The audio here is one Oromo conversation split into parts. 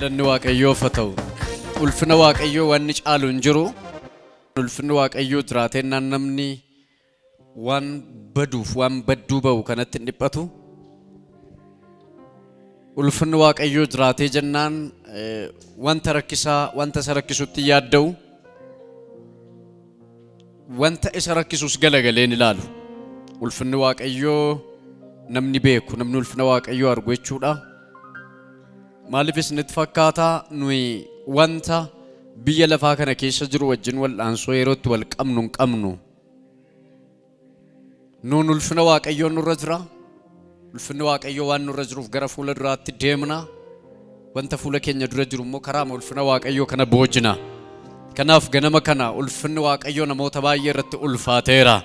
Galanni Waaqayyoo fata'u. Ulfina Waaqayyoo wanni caalu hin jiru. Ulfinni Waaqayyoo jiraateen namni waan baduuf waan badduu ba'u kanatti hin dhiphatu. Ulfinni Waaqayyoo jiraatee jennaan wanta rakkisaa wanta isa rakkisutti yaadda'u. Wanta isa rakkisuus galagaleen ilaalu. Ulfinni Waaqayyoo namni beeku namni ulfina Waaqayyoo argu jechuudha. Maaliif isinitti fakkaata nuyi wanta biyya lafaa kana keessa jiru wajjin wal'aansoo yerootti wal qabnu nuun ulfina Waaqayyoo nurra jira. Ulfinni Waaqayyoo waan nurra jiruuf gara fuula duraatti deemna. Wanta fuula keenya dura jiru immoo karaa ulfina Waaqayyoo kana boojina. Kanaaf ganama kana ulfinni Waaqayyoo namoota baay'ee irratti ulfaateera.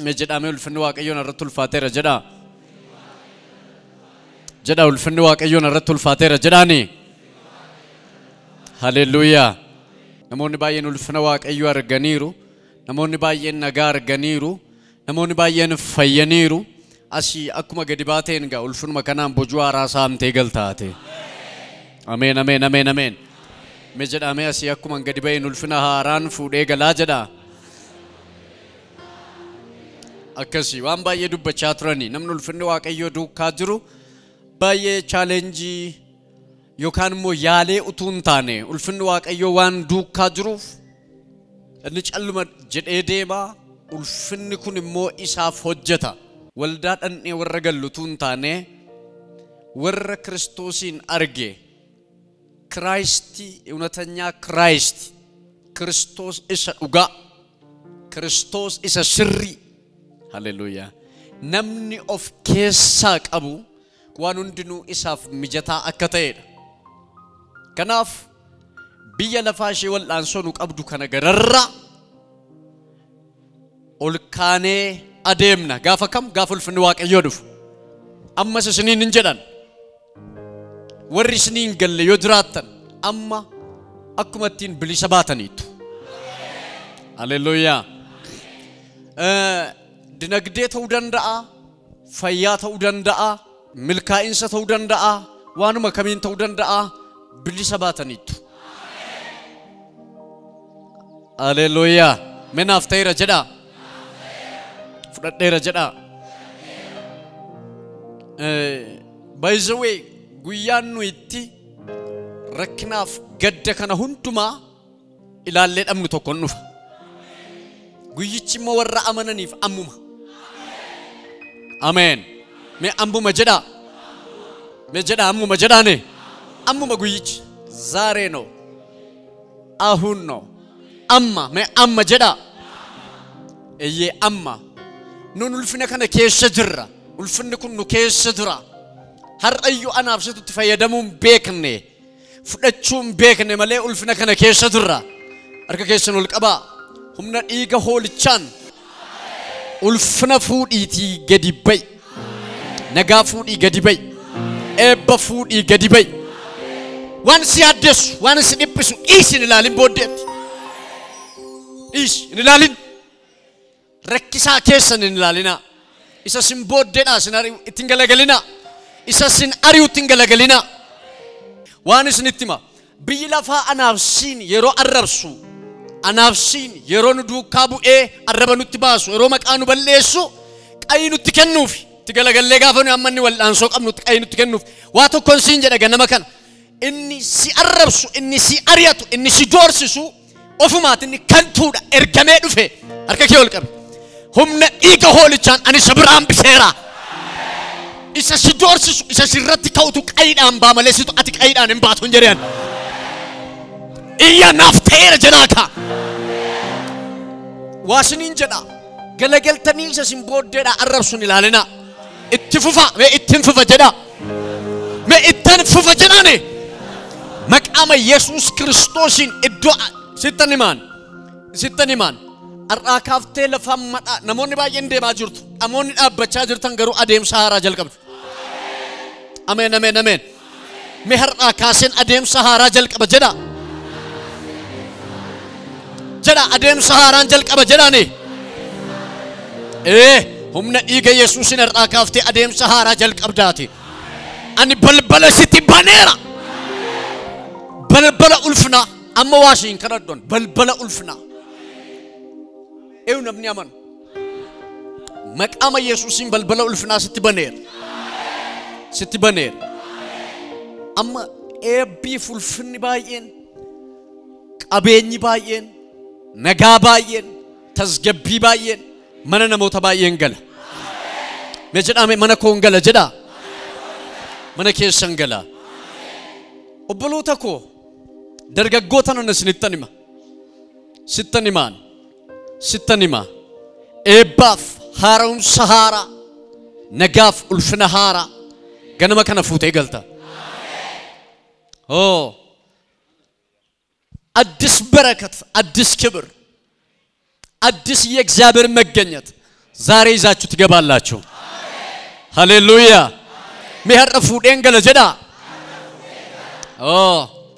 Me jedhame ulfinni Waaqayyoo irratti ulfaateera jedha. Jedha ulfinni Waaqayyoo irratti ulfaateera jedhaani. Haleluuyaa. Namoonni baay'een ulfina Waaqayyoo arganiiru. Namoonni baay'een nagaa arganiiru. Namoonni baay'een fayyaniiru. Asii akkuma gadi baateen gaa ulfinuma kanaan bojuu haaraa saamtee galtaate. Ameen ameen ameen ameen. Me jedhame asii akkuma gadi ba'een ulfina haaraan fuudhee galaa jedha. Akkasii waan baay'ee dubbachaa turani. Namni ulfinni Waaqayyoo duukaa jiru baay'ee chaalenjii yookaan immoo yaalee utuu hin taane ulfinni Waaqayyoo waan duukaa jiruuf inni calluma jedhee deema. Ulfinni kun immoo isaaf hojjeta. Waldaa dhandhee warra gallutuu hin taane warra Kiristoosiin arge Kiristi እውነተኛ Kiristi Kiristoos isa dhugaa Kiristoos isa sirrii. Haleluuyaa. Namni of keessaa qabu waan hundinuu isaaf mijataa akka ta'edha. Kanaaf biyya lafaa ishee wal'aansoo nu qabdu kana gararraa ol kaanee adeemna. Gaafa kam gaafa ulfinni Waaqayyoo dhufu. Ammas isiniin hin jedhan warri isiniin galle yoo jiraattan amma akkuma ittiin bilisa baataniitu. Haleluuyaa. Dinagdee ta'uu danda'a, fayyaa ta'uu danda'a, milkaa'insa ta'uu danda'a, waanuma kamiin ta'uu danda'a, bilisa baataniitu. Haleluuyaa. Menaaf ta'eera jedha. Fudhadheera jedha. By the way, guyyaan nu itti rakkinaaf gadda kana hundumaa ilaallee dhabnu tokkoon dhufa. Guyyichi immoo warra amananiif ammuma. Ameen. Me ammuma jedha. Me jedha ammuma jedhaane. Ammuma guyyichi. Zaare no. Ahun no. Amma. Me amma jedha. Eyyee amma. Nun ulfina kana keessa jirra. Ulfinni kun nu keessa jira. Har'ayyuu anaaf situtti fayyadamuun beekne. Fudhachuun beekne malee ulfina kana keessa jirra. Harka keessan ol qabaa. Humna dhiiga hoolichaan ulfina fuudhiitii gadi ba'i. Nagaa fuudhii gadi ba'i. Eebba fuudhii gadi ba'i. Waan si addeessu, waan si dhiphisu dhiisi hin ilaalin booddeetti. Dhiisi hin ilaalin. Rakkisaa keessan hin ilaalinaa. Isa sin booddeedhaa sin ari'u ittiin galagalinaa. Isa sin ari'u ittiin galagalinaa. Waan isinitti hima. Biyyi lafaa anaaf siin yeroo arrabsu. Anaaf siin yeroo nu duukaa bu'ee arraba nutti baasu yeroo maqaa nu balleessu qayii nutti kennuuf itti galagallee gaafa nu amma inni wal'aansoo qabnu qayii nutti kennuuf waa tokkoon siin jedha ganama kana inni si arrabsu inni si ari'atu inni si doorsisu ofumaati inni kantuudha ergamee dhufe harka kee ol qabi humna dhiiga hoolichaan ani isa biraan biseera isa si doorsisu isa sirratti ka'utu qayiidhaan baa malee situ ati qayiidhaan hin baatu hin jedhan iyya naaf ta'eera jedhaaka. Waasiniin jedha galagaltanii isa sin booddeedhaa arrabsuun ilaalina. Itti fufa mee ittiin fufa jedha. Mee ittiin fufa jedhane. Maqaama Yesuus Kiristoosiin iddoo sittan himaan. Har'aa kaaftee lafa madhaa namoonni baay'een deemaa jirtu. Namoonni dhaabbachaa jirtan garuu adeemsa haaraa jalqabdu. Ameen ameen ameen. Mee har'aa kaaseen adeemsa haaraa jalqaba jedha. Jedha adeemsa haaraan jalqaba jedhaani. Humna dhiiga Yesuusin har'aa kaaftee adeemsa haaraa jalqabdaati. Ani balbala sitti baneera. balbala ulfina amma waashin kanadon balbala ulfina eew namni aman maqama yesuusin balbala ulfina sitti baneer amma eebbi fulfinni baay'een qabeenyi baay'een nagaa baay'een tasgabbii baay'een mana namoota baay'een gala mee jedhame mana koon gala jedha mana keessan gala obboloota koo dargaggoota nan sittanima eebbaaf haara'umsa haaraa nagaaf ulfina haaraa ganama kana fuutee galta አዲስ በረከት አዲስ ክብር አዲስ የእግዚአብሔር መገኘት ዛሬ ይዛችሁ ትገባላችሁ ሃሌሉያ ሚያረፉ ደንገለ ጀዳ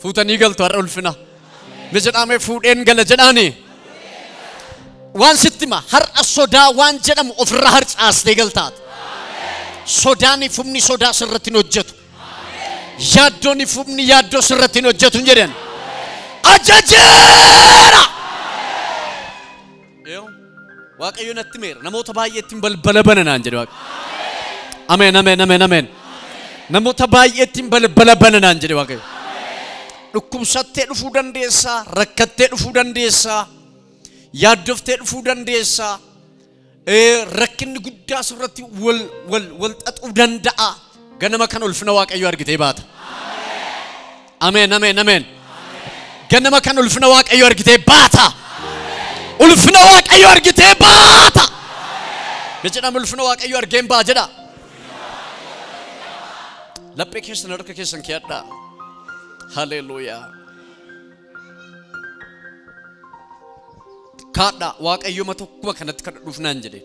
ፉተን ይገልጡ አርልፍና መጀዳሜ ፉደን ገለ ጀዳኒ ዋን ስትማ ሀር አሶዳ ዋን ጀደም ኦፍራ ሀር ጻስ ደገልታት ሶዳኒ ፉምኒ ሶዳ ስረትን ወጀቱ ያዶኒ ፉምኒ ያዶ ስረትን ወጀቱ እንጀደን አጀጀራ ይው ዋቀዩነት ሜር ነሞተ ባየቲን በልበለበነና እንጀደ ዋቀ አሜን አሜን አሜን አሜን ነሞተ ባየቲን በልበለበነና እንጀደ ዋቀ ዱኩምሰቴ ዱፉ ደንዴሳ ረከቴ ዱፉ ደንዴሳ ያዶፍቴ ዱፉ ደንዴሳ ረክን ጉዳ ስረቲ ወል ጠጡ ደንዳአ ገነመ ከነ ልፍነ ዋቀዩ አርግቴ ባታ አሜን አሜን አሜን ገነመ ከነ ልፍነ ዋቀዩ አርግቴ ባታ ልፍነ ዋቀዩ አርግቴ ባታ በጀናም ልፍነ ዋቀዩ አርጌም ባጀዳ ለፕሬኬስ ነርከ ከሰን ኪያዳ ሃሌሉያ ካዳ ዋቀዩ መተኩመ ከነት ከዱፍና እንጀዴ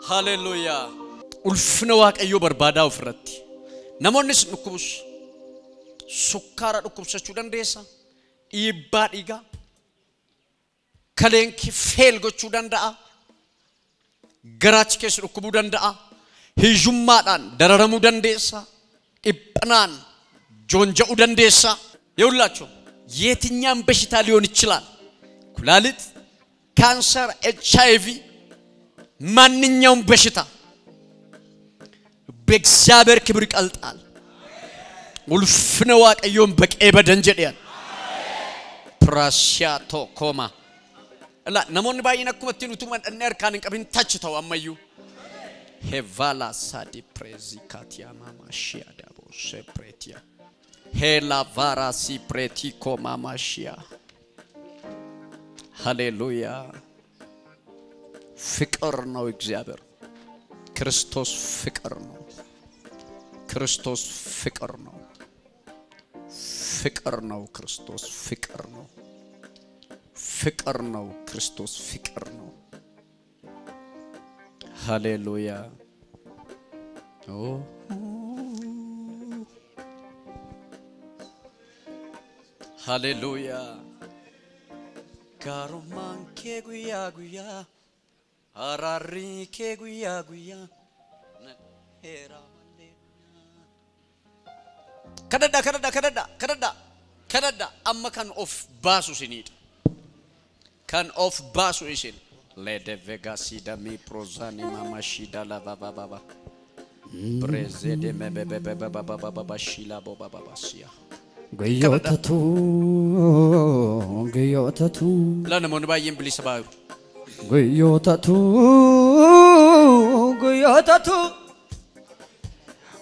ሃሌሉያ ulfina waaqayyo barbaada ofirratti namoonnis dhukkubus sukkaara dhukkubsachuu dandeessa dhiibbaa dhiigaa kaleenki feel gochuu danda'a garaachi keessa dhukkubuu danda'a hiyyummaadhaan dararamuu dandeessa dhiphanaan joonja'uu dandeessa yawlacho የትኛም በሽታ ሊሆን ይችላል ኩላሊት ካንሰር ኤችአይቪ ማንኛውም በሽታ በእግዚአብሔር ክብር ይቀልጣል ውልፍነ ዋቀዮም በቀበ ደንጀዲያን ፕራሻቶ ኮማ አላ ነሞን ባይነኩ መትኑቱ ማንነር ካን ቀብን ታችተው አማዩ ሄቫላ ሳዲ ፕሬዚካቲያ ማማሺያ ዳቦ ሴፕሬቲያ ሄላ ቫራሲ ፕሬቲኮ ማማሺያ ሃሌሉያ ፍቅር ነው እግዚአብሔር ክርስቶስ ፍቅር ነው ክርስቶስ ፍቅር ነው ፍቅር ነው ክርስቶስ ፍቅር ነው ፍቅር ነው ክርስቶስ ፍቅር ነው ሃሌሉያ ሃሌሉያ ካሮማን ከጉያ ጉያ አራሪ ከጉያ ጉያ ነሄራ ከነዳ አማ ካን ኦፍ ባሱ ሲኒድ ካን ኦፍ ባሱ ኢሽን ለደቬጋሲ ደሚ ፕሮዛኒ ማማሺዳ ላባባባ ብሬዘደ መበበበበበበበ ሺላ ቦባባባሲያ ገዮተቱ ለነሞን ባየን ብሊ ሰባዩ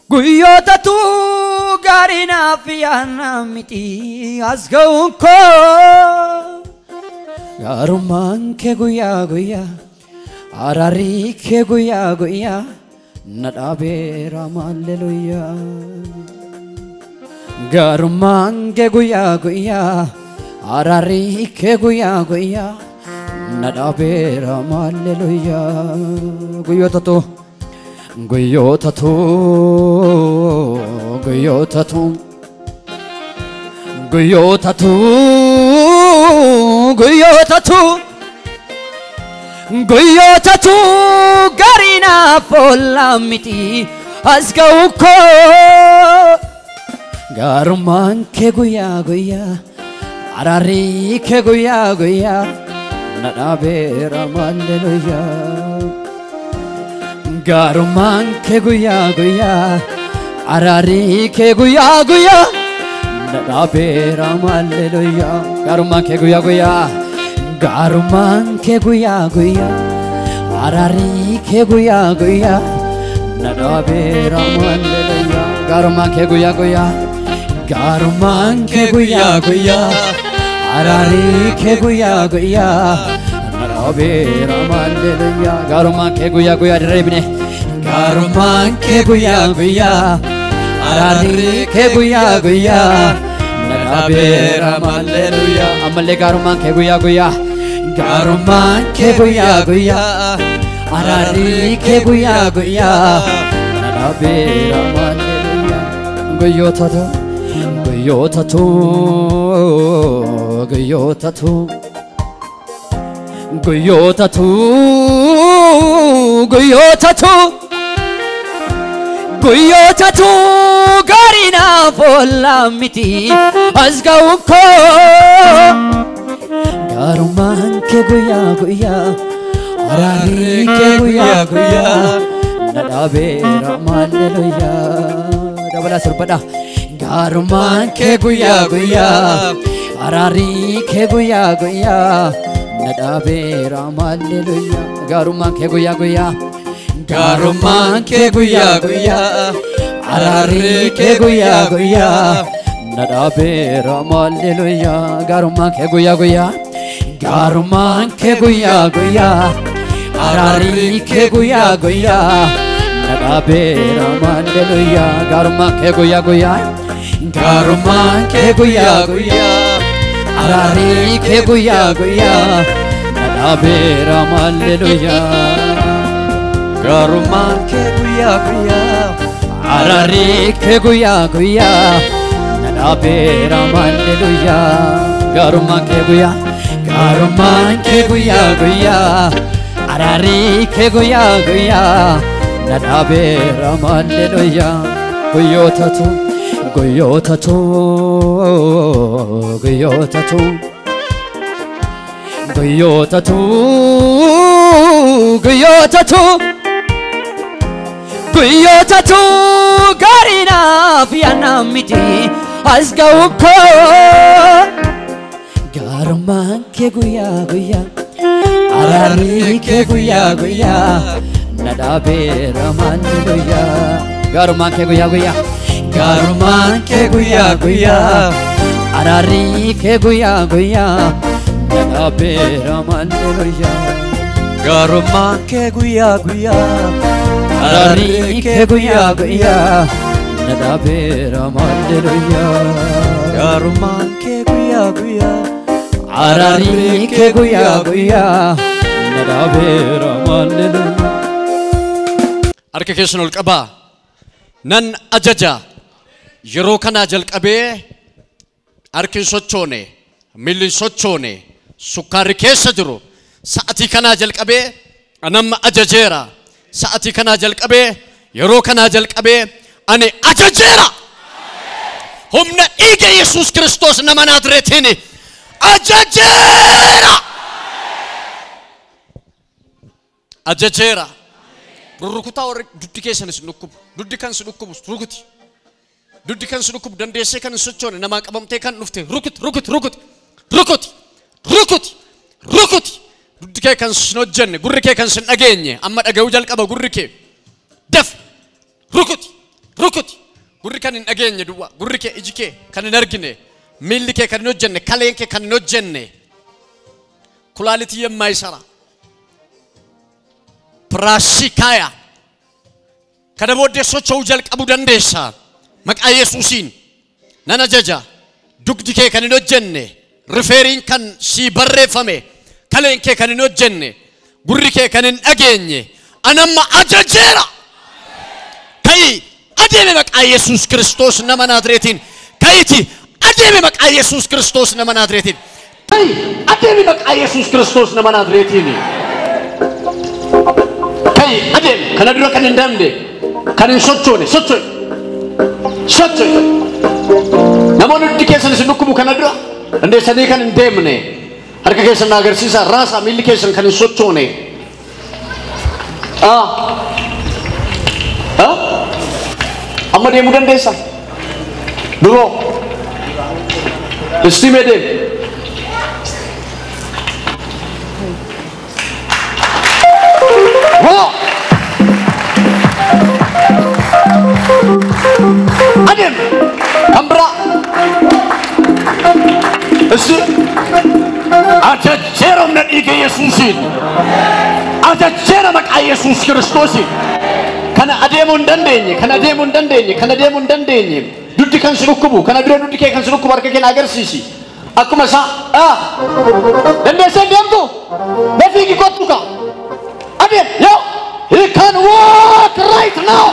ገዮተቱ ጋሪና ፊያና ሚቲ አስገውንኮ ያሩማን ከጉያ ጉያ አራሪ ከጉያ ጉያ ነዳቤራ ማሌሉያ ጋሩማን ከጉያ ጉያ አራሪ ከጉያ ጉያ ነዳቤራ ማሌሉያ ጉዮተቱ garina folamiti asgauko garuman ke guya guya arari ke guya guya nadabera malleluya garuman ke guya guya arari ke guya guya nadabera malleluya garuman ke guya guya garuman ke guya guya arari ke guya guya nadabera malleluya garuman ke guya guya garuman ke guya guya arari ke guya guya nadabera malleluya garuman ke guya guya rebne garuman ke guya guya arari ke guya guya nadabera malleluya amalle garuman ke guya guya garuman ke guya guya arari ke guya guya nadabera malleluya goyotatu goyotatu goyotatu goyotatu goyotatu goyotatu garina volamiti asgauko garuman ke guya guya arari ke guya guya nadabera malleluya dabala surpada garuman ke guya guya arari ke guya guya nadabera malleluya garuman ke guya guya garuman ke guya guya arari ke guya guya nadabera malleluya garuman ke guya guya garuman ke guya guya arari ke guya guya nadabera malleluya garuman ke guya guya garuman ke guya guya arari ke guya guya nadabera malleluya garuman ke guya guya arari ke guya guya nadabera malleluya garuman ke guya guya arari ke guya guya nadabera malleluya goyotatu goyotatu goyotatu goyotatu goyotatu goyotatu garina fianamiti asgauko garuman ke guya guya arari ke guya guya nadabera malleluya garuman ke guya guya garuman ke guya guya arari ke guya guya nadabera malleluya garuman ke guya guya arari ke guya guya nadabera malleluya garuman ke guya guya arari ke guya guya nadabera malleluya harka keessan ol qaba nan ajaja yeroo kana jalqabee harki sochoone milli sochoone sukkaarri keessa jiru sa'atii kana jalqabee anamma ajajeera sa'atii kana jalqabee yeroo kana jalqabee ani ajajeera humna dhiiga Yesuus Kiristoos nama Naazreetiin ajajeera ajajeera rukutaa warri duddi keessan isin dhukkubu duddi kan si dhukkubu rukuti duddi kan si dhukkubu dandeessee kan sochoone namaa qabamtee kan dhufte rukuti rukuti rukuti rukuti rukuti rukuti duddi kee kan sin hojjenne gurri kee kan sin dhageenye amma dhaga'uu jalqaba gurri kee daf rukuti rukuti gurri kan hin dhageenye duwwa gurri kee iji kee kan hin argine miilli kee kan hin hojjenne kaleen kee kan hin hojjenne kulaalitii የማይሰራ Prashikaya kana booddee socho'uu jalqabuu dandeessa maqaa Yesuusiin nan ajaja dugdi kee kan hin hojjenne rifeeriin kan si barreeffame kaleen kee kan hin hojjenne gurri kee kan hin dhageenye anamma ajajeera kai adeeme maqaa Yesuus Kiristoos nama Naazreetiin kaiti adeeme maqaa Yesuus Kiristoos nama Naazreetiin kai adeeme maqaa Yesuus Kiristoos nama Naazreetiin Adem, kana dura kan ndambe, kan sochoone, sochoone. namoonni hundi keessan isin dhukkubu kana dura dandeessanii kan hin deemne harka keessan agarsiisa raasa miilli keessan kan hin sochoone amma deemuu dandeessa duroo istimee deem adem ambra isti ajajjeeram na dhiiga Yesuusiin ajajjeera maqaa Yesuus Kiristoosiin kana adeemuu hin dandeenye kana adeemuu hin dandeenye kana adeemuu hin dandeenye duddi kan si dhukkubu kana bira duddi kee kan si dhukkubu harka kee agarsiisi akkuma isaa dandeessee deemtu nafiigi kottu ka adeem yoo he can walk right now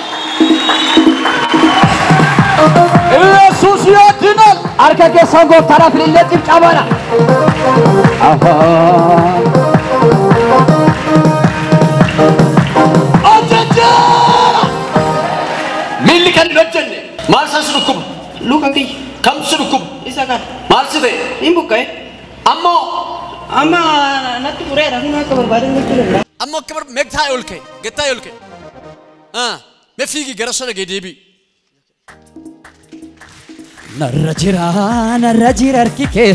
Yesuus yaadinal harka keessan gooftaadhaaf illee cibcabana ajajjeera miilli kan hin hojjenne maal san si dhukkubu luka kiyya kam si dhukkubu isa kan maal si ta'e hin buqqa'e ammoo amma natti fureedha kun akka barbaade nutti danda'a. ammoo akka meegtaa ol ka'e gettaa ol ka'e mee fiigi gara sana gee deebii narra jira harki kee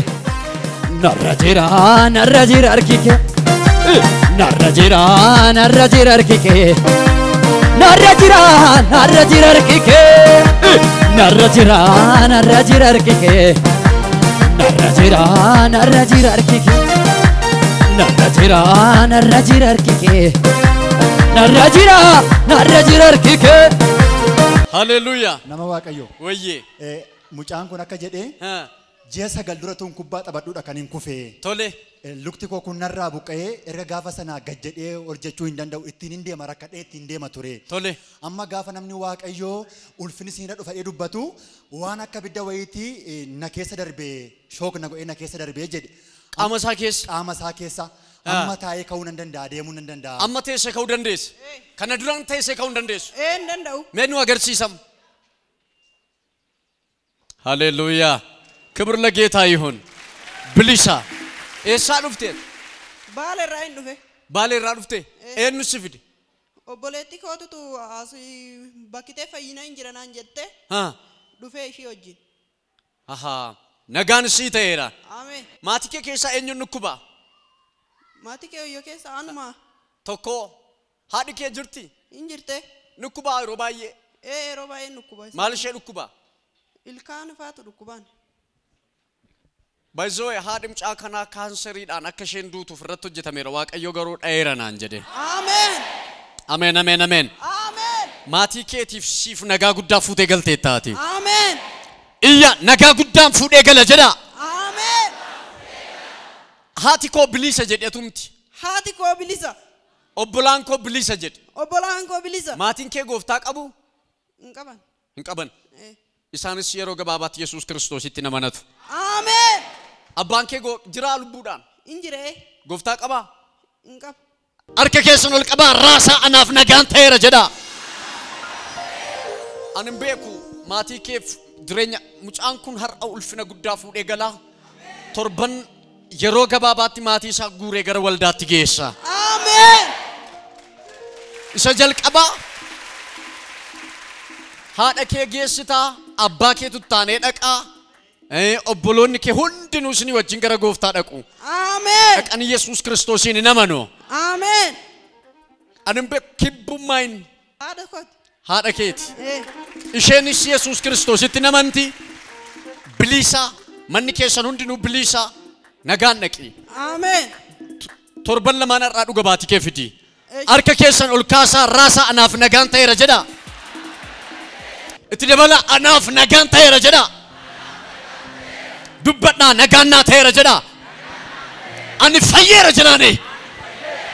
narra jira harki kee narra jira harki kee narra jira harki kee narra jira harki kee narra jira harki kee narra jira harki kee narra jira harki kee haleluuyaa nama waaqayyo wayyee mucaan kun akka jedhee ji'a 9 dura tuun kubbaa taphadhuudha kan hin kufee tole lukti koo kun narraa buqqa'ee erga gaafa sanaa gad jedhee hojjechuu hin danda'u ittiin hin deema rakkadhee ittiin deema ture tole amma gaafa namni waaqayyoo ulfini siina dhufee dubbatu waan akka bidda wayitii na keessa darbee shook na go'ee na keessa darbee jedhe qaama isaa keessa amma taa'ee ka'uu nan danda'a deemuu nan danda'a amma teessee ka'uu dandeessa kana duraan teessee ka'uu hin dandeessu hin danda'u mee nu agarsiisam ሃሌሉያ ክብር ለጌታ ይሁን ብሊሳ ኤሳ ዱፍቴ baaleerraa hin dhufe ባሌራ ዱፍቴ ኤኑ ሲፊድ obboleetti kootutu as bakkitee fayyina hin jiranaan jette dhufee ishii wajjin aha nagaan sii ta'eera ameen maatii kee keessaa eenyuun dhukkuba maatii kee hoyyoo keessa anuma tokko haadhi kee jirti hin jirte dhukkuba yeroo baay'ee yeroo baay'ee dhukkuba maal ishee dhukkuba ilkaan faatu dhukkubaan ባይዞ ሃድም ጫካና ካንሰሪዳን አከሸን ዱቱ ፍረቶ ጀተሜራ ዋቀዮ ገሮ ዳይራናን ጀደ አሜን አሜን አሜን አሜን አሜን ማቲ ኬቲፍ ሲፍ ነጋ ጉዳ ፉቴ ገልቴታቲ አሜን ኢያ ነጋ ጉዳን ፉዴ ገለ ጀዳ አሜን ሃቲኮ ብሊሰ ጀደቱምቲ ሃቲኮ ብሊሰ ኦቦላንኮ ብሊሰ ጀድ ኦቦላንኮ ብሊሰ ማቲንኬ ጎፍታ ቀቡ እንቀበን ኢሳንስ የሮ ገባባት ኢየሱስ ክርስቶስ ይትነመነቱ አሜን አባንኬ ጎ ጅራ ልቡዳን እንጅሬ ጎፍታ ቀባ እንቀብ አርከ ኬሰን ወልቀባ ራሳ አናፍ ነጋን ተየረ ጀዳ አንም ቤኩ ማቲ ኬፍ ድሬኛ ሙጫንኩን ሀርአው ulfina guddaa fuudhee gala torban yeroo gabaabaatti maatii isaa guuree gara waldaatti geessa amen isa jalqaba haadha kee geessita abbaa kee tuttaanee dhaqaa obboloonni kee hundinuu isin wajjin gara gooftaa dhaqu amen dhaqanii Yesuus Kiristoosiin namanu amen anim be kibbumain haadha kooti haadha keeti isheenis Yesuus Kiristoositti namanti bilisa manni keessan hundinuu bilisa nagaan dhaqi amen torban lamaan irraa dhuga baati kee fidi harka keessan ol kaasaa raasa anaaf nagaan ta'eera jedha itti dabala anaaf nagaan ta'eera jedha dubbadhaa nagaan naa ta'eera jedha ani fayyeera jedhaane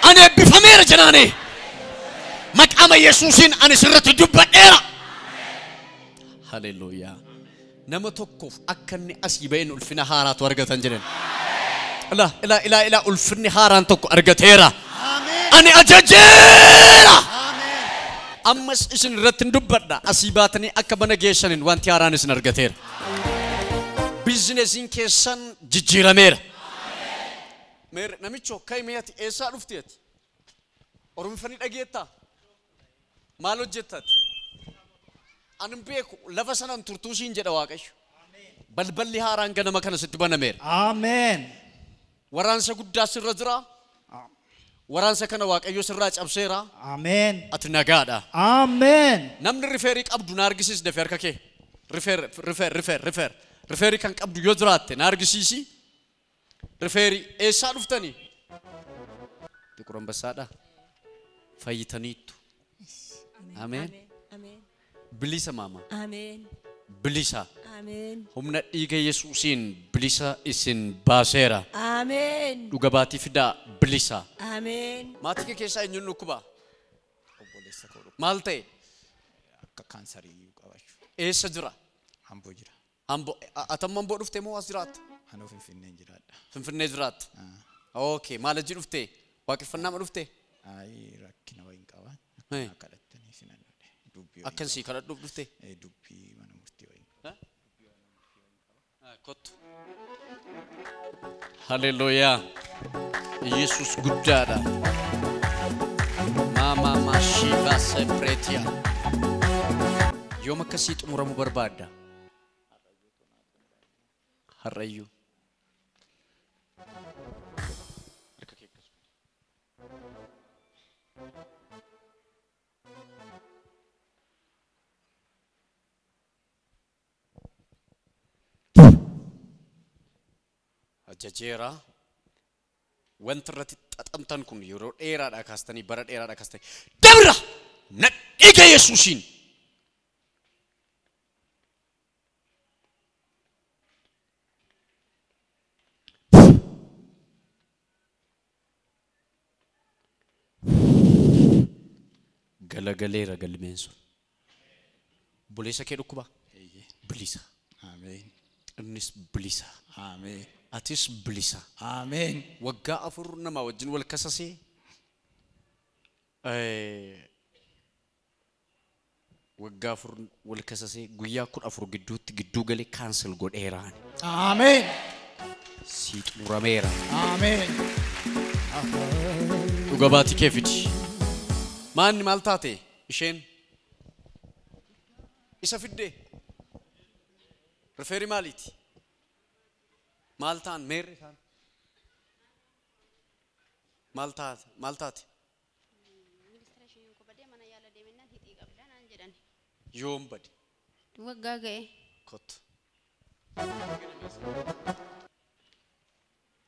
ani eebbifameera jedhaane maqaama Yesuusiin ani sirratti dubbadheera haleluuyaa nama tokkoof akka inni asii ba'een ulfina haaraatu argatan jedhan ila ulfinni haaraan tokko argateera ani ajajeera ammas isin irratti dubbadha asii baatanii akka bana geessanin wanti haaraan isin argateera biizineesiin keessan jijjiirameera. Meer namicho kaymiyati eessaa dhufteeti? Oromifanii dhageettaa? Maal hojjettati? Anin beeku lafa sanan turtuusiin jedha Waaqayyo. Balballi haaraan ganama kana sitti banameera. Ameen. Waraansa guddaa sirra jira. Waraansa kana Waaqayyo sirraa cabseera. Ameen. Ati nagaadha. Ameen. Namni rifeerii qabdu na argisiis dafee harka kee. Rifeerii kan qabdu yoo jiraatte na argisiisi. Rifeerii eessaa dhuftanii? Xiqur Ambassaadha. Fayyitaniittu. Ameen. Ameen. Bilisa maama. Ameen. Bilisa. Ameen. Humna dhiiga Yesuusiin bilisa isin baaseera. Ameen. Dhuga baatii fidaa bilisa. Ameen. Maatii kee keessaa eenyuun dhukkuba? Maal ta'e? Akka kaansarii qabachuu. Eessa jira? Amboo jira. Amboo atamma Amboo dhuftee moo as jiraatta? Anoo Finfinnee jiraadha. Finfinnee jiraatta. Okay, maal ajji dhuftee? Waaqeffannaa ma dhuftee? Ayi rakkina wayin qaba. Kadhattanii sinan dubbii. Akkansii kadhadhuuf dhuftee? Dubbii mana murtii wayin. Kottu. Haleluuyaa. Yesuus guddaadha. Mama Mashiva Sepretia. Yoom akkasii xumuramuu barbaadda? Har'ayyuu. Ajajeera. Wanti irratti xaxamtan kun yeroo dheeraadhaa kaastanii bara dheeraadhaa kaastanii dabra na dhiiga Yesuusiin. Galagaleera galmeen sun. Buleessa kee dhukkuba? Bilisa. Ameen. Innis bilisa. Ameen. Atis bilisa. Ameen. Waggaa afur nama wajjin wal kasasee waggaa afur wal kasasee guyyaa 14 gidduutti gidduu galee kaansel godheeraan. Ameen. Sii xumurameera. Ameen. Dhuga baatii kee fidi. Maanni maal taate isheen? Isa fiddee? Rifeerii maaliiti? Maal ta'an meerri isaan? Maal taate? Yoom bade? Waggaa ga'e. Kottu.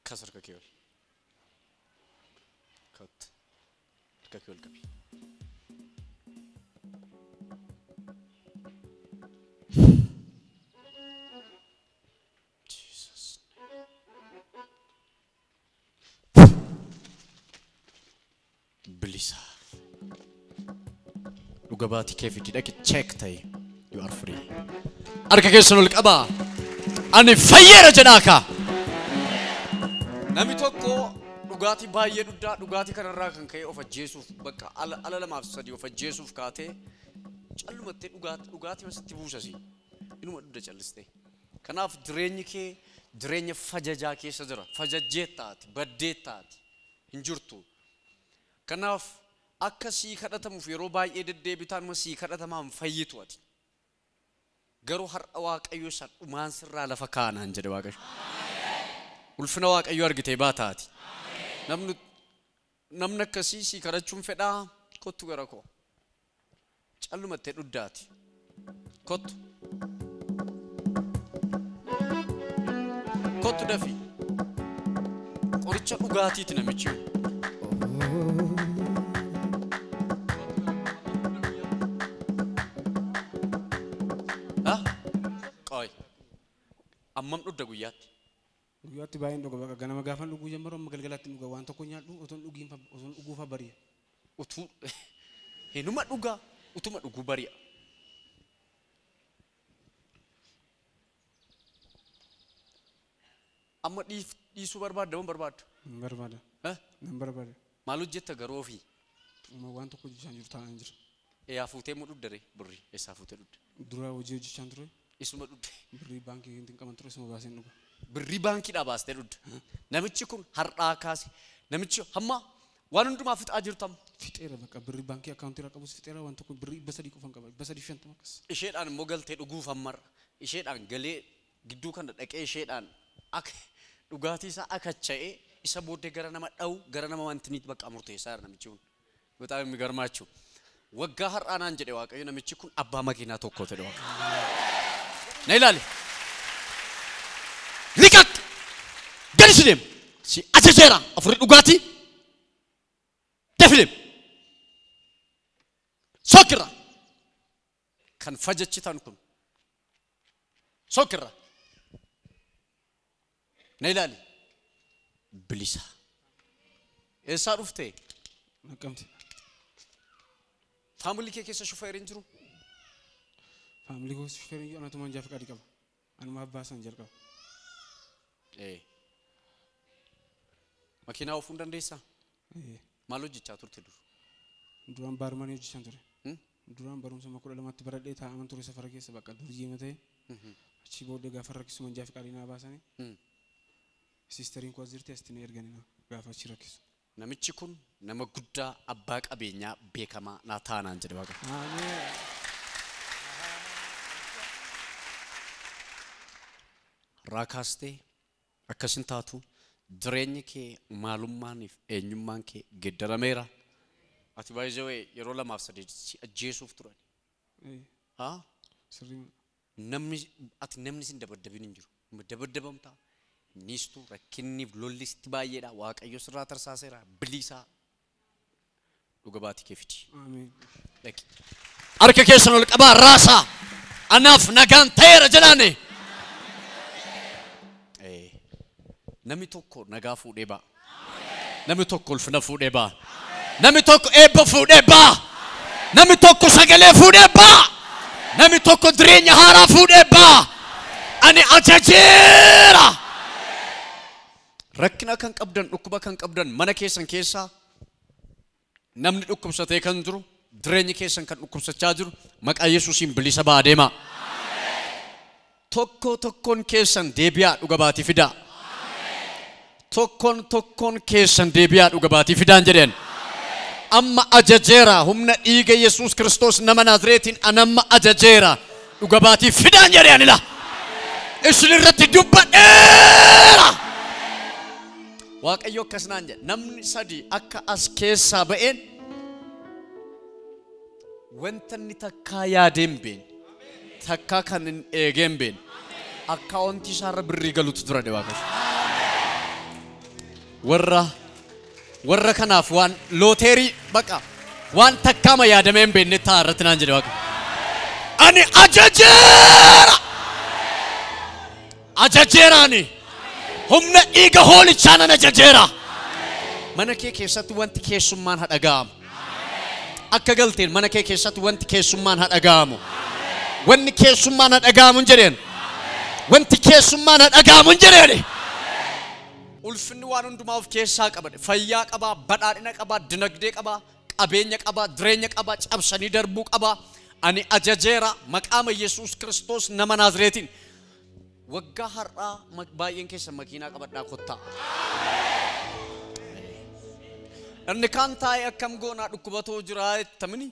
Kas harka kee ol. Kottu. Harka kee ol qabi. Bilisa. Dhuga baatii kee fidi dhaqi check ta'e. You are free. Harka keessan ol qabaa. Ani fayyeera jedhaaka. Namni tokko dhugaatii baay'ee duddaa dhugaatii kanarraa kan ka'e of ajjeesuuf bakka ala lamaaf sadii of ajjeesuuf kaatee callumattee dhugaatii masitti buusasi. Inuma dudda callistee. Kanaaf jireenyi kee jireenya fajajaa keessa jira. Fajajjee taati, baddee taati. Hin jirtu. Kanaaf akka sii kadhatamuuf yeroo baay'ee deddeebitaan ma sii kadhatamaan fayyitu ati. Garuu har'a Waaqayyo san dhumaan sirraa lafa kaanaan jedhe Waaqayyo. Ulfina Waaqayyo argitee baataati. Namni akkasii sii kadhachuun fedhaa kottu gara koo. Callumattee dhuddaati. Kottu. Kottu dafi. Qoricha dhugaatiiti namichi. Ammam dhudda guyyaatti? Guyyaatti baay'een dhuga baqa ganama gaafan dhuguu jammaru amma galgalaatti dhuga waan tokko nyaadhu otoon dhuguufa bari'a. Utuu hinuma dhugaa utuma dhuguu bari'a. Amma dhiisuu barbaadda moo barbaaddu? Nan barbaada. Nan barbaada. Maal hojjetta garuu ofii? Waan tokko hojjechaan jiru taa'an jira. Eeyaa fuutee moo dhuddare burri? Eessaa fuutee dhudda? Dura hojii hojjechaan ture. isuma dhudde birrii baankii hin qaban ture isuma baaseen dhuga. birrii baankiidhaa baastee dhudde namichi kun har'aa kaase namichi hamma waan hundumaa fixaa jirtu amma Fixeera bakka birrii baankii akkaawuntii irra qabus fixeera waan tokko birrii 300 qofan qaba 350 akkas. isheedhaan immoo galtee dhuguuf ammarra isheedhaan galee gidduu kana dhaqee isheedhaan akka dhugaatii isaa akacha'ee isa booddee gara nama dha'u gara nama wantiniitti bakka murteessaa jira namichi kun በጣም የሚገርማችሁ ወጋ har'aanaan jedhe waaqayyo namichi kun abbaa makiinaa tokko ta'e waaqayyo na ilaali liqaq galisi deem si ajajeera afuri dhugaatii defilim sokirra kan fajachitan kun sokirra na ilaali bilisa eessaa dhufte Naqamti. family kee keessa shufeeriin jiru Family goos shufeeriin jiru anatu manjaa faqaadii qaba. Anuma abbaasan jalqaba. makiinaa oofuu hin dandeessaa maal hojjechaa turte dur Duraan baarmanii hojjechaan ture. Duraan barumsa makudha lamatti baradhee taa'aman ture safara keessa bakka durjii matee achi booddee gaafa rakkisu manjaa faqaadii naa baasanii sisteriin koo as jirti asitti na erganii na gaafa achi rakkisu. namichi kun nama guddaa abbaa qabeenyaa beekamaa naa taanaan jedhe waaqa Ameen. raakaastee akkasin taatu jireenyi kee maalummaaniif eenyummaan kee geddarameera ati baay'ee yeroo lamaaf sadii ajjeesuuf turan haa Sirrii. namni sin dabaddabin hin jiru dabaddabamtaa niistu rakkinniif lollisti baay'eedha waaqayyo sirraa tarsaaseera bilisaa dhuga baatii kee fiti Ameen. dhaqi harka keessan ol qabaa raasaa anaaf nagaan ta'eera jedhaane namni tokko nagaa fuudhee ba'a namni tokko ulfina fuudhee ba'a namni tokko eebba fuudhee ba'a namni tokko sagalee fuudhee ba'a namni tokko jireenya haaraa fuudhee ba'a ani ajajeera rakkina kan qabdan dhukkuba kan qabdan mana keessan keessaa namni dhukkubsatee kan jiru jireenyi keessan kan dhukkubsachaa jiru maqaa Yesuusiin bilisa ba'a deema tokkoon keessan deebi'aa dhuga baatii fidaa tokkoon keessan deebi'aa dhuga baatii fidaan jedheen amma ajajeera humna dhiiga Yesuus Kiristoos nama Naazreetiin anamma ajajeera dhuga baatii fidaan jedheen ila isin irratti dubbadheera waaqayyo akkasnaan jedhe namni sadii akka as keessaa ba'een wanta inni takkaa yaadeen been takkaa kan hin eegeen been akkaawuntii isaarra birrii galuutu dura de waaqayyo warra kanaaf waan looteerii baqa waan takkaama yaadameen beenne ta'a irratti naan jedhe waaqayyo ani ajajeeraani humna dhiiga hoolichaa nan ajajeera mana kee keessatti wanti keessummaan hadhagaamu akka galteen mana kee keessatti wanti keessummaan hadhagaamu wanni keessummaan hadhagaamu hin jedheen wanti keessummaan hadhagaamu hin jedheen ulfinni waan hundumaa of keessaa qaba fayyaa qaba badhaadhina qaba dinagdee qaba qabeenya qaba jireenya qaba cabsanii darbuu qaba ani ajajeera maqaama Yesuus Kiristoos nama Naazreetiin waggaa har'aa baay'een keessa makiinaa qabadhaa kottaa inni kaan taa'ee akkam goonaa dhukkubatoo jiraa jettamini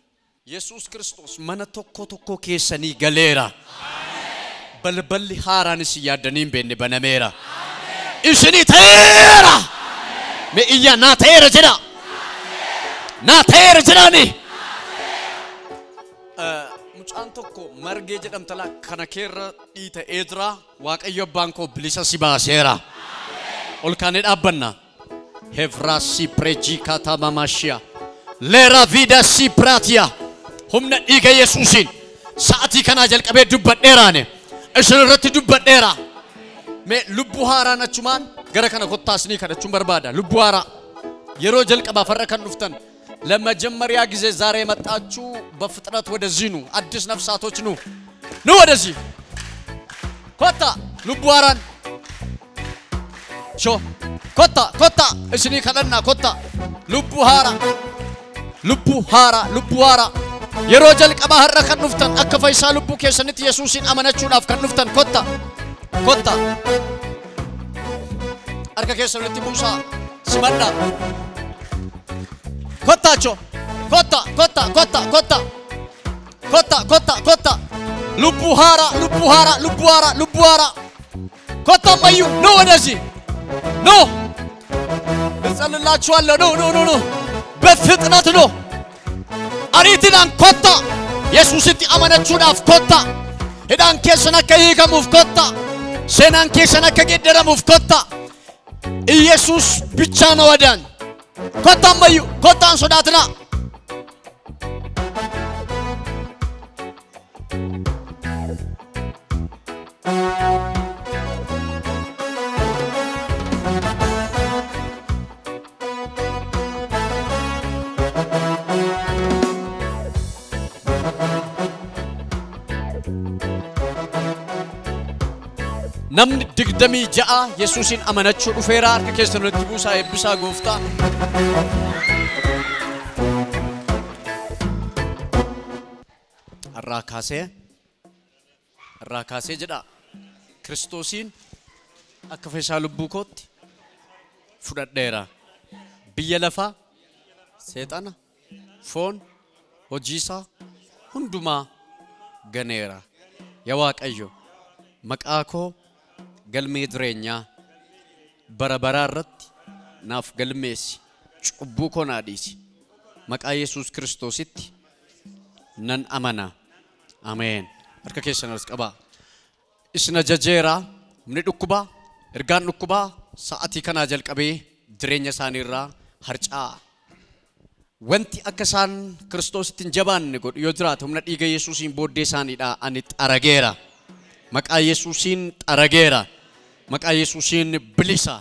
Yesuus Kiristoos mana tokko keessanii galeera balballi haaraanis yaaddanii hin beenne banameera isinii ta'eera mee iyyaa naa ta'eera jedha naa ta'eera jedhaani mucaan tokko margee jedhamtala kana keerra dhiita eedraa waaqayyo abbaan koo bilisa si baaseera ol kaanee dhaabbanna hevrasi prejikata mamashia lera vida si pratia humna dhiiga Yesuusiin sa'atii kanaa jalqabee dubbadheeraane isin irratti dubbadheera mee lubbuu haaraan achumaan gara kana kottaasnii kadhachuun barbaada lubbuu haaraa yeroo jalqabaaf har'a kan dhuftan ለመጀመሪያ ጊዜ ዛሬ መጣችሁ በፍጥነት ወደዚህ ኑ አዲስ ነፍሳቶች ኑ ወደዚህ ኮታ ልቧራን ሾ ኮታ እስኒ ከለና ኮታ ልቡ ሃራ yeroo jalqabaa har'a kan dhuftan akka fayyisaa lubbuu keessanitti Yesuusin amanachuudhaaf kan dhuftan kotta harka keessanitti buusaa simadhaa kotta lubbuu haaraa kotta ammayyu no ወደዚህ ኖ እጸልላችኋለሁ ኖ በፍጥነት ኖ አሪቲናን ኮታ ኢየሱስቲ አመነቹዳፍ ኮታ ሄዳን ኬሰና ከይከሙፍ ኮታ ሴናን ኬሰና ከገደረሙፍ ኮታ ኢየሱስ ብቻ ነው ወዳን ኮታ ማዩ ኮታን ሶዳትና namni digdamii ja'a Yesuusin amanachuu dhufeera harka keessanitti buusaa eebbisaa gooftaa har'aa kaasee jedha Kiristoosin akka fayyisaa lubbuu kootti fudhadheera biyya lafaa seexana foon hojiisaa hundumaa ganeera yaa Waaqayyo maqaa koo galmee jireenyaa bara baraa irratti naaf galmeessi cubbuu koo naa dhiisi maqaa Yesuus Kiristoositti nan amana ameen harka keessanas qabaa isna jajeeraa humni dhukkubaa ergaan dhukkubaa sa'atii kanaa jalqabee jireenya isaanii irraa harcaa wanti akka isaan Kiristoositti hin jabaanne godhu yoo jiraate humna dhiiga Yesuusiin booddee isaaniidhaa ani xarageera maqaa Yesuusiin xarageera maqaa Yesuusiin bilisa